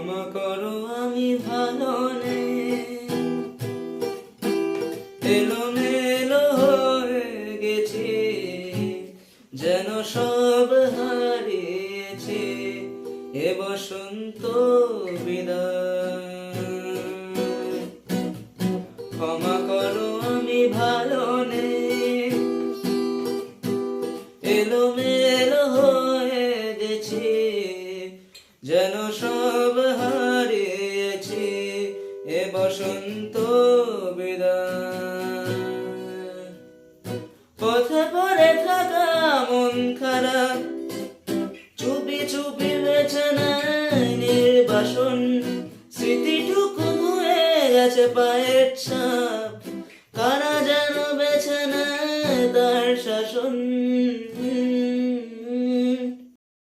ক্ষমা করো আমি ভালো নেই, এলোমেলো হয়ে গেছি, যেন সব হারিয়েছি, এ বসন্ত বিদায়। ক্ষমা করো আমি ভালো নেই, এলোমেলো হয়ে গেছি, যেন সব হারিয়েছি, এ বসন্ত বিদায়। পথে পড়ে থাকা মন খারাপ চুপি চুপি বেছে নেয় নির্বাসন, স্মৃতিটুকু ধুয়ে গেছে পায়ের ছাপ।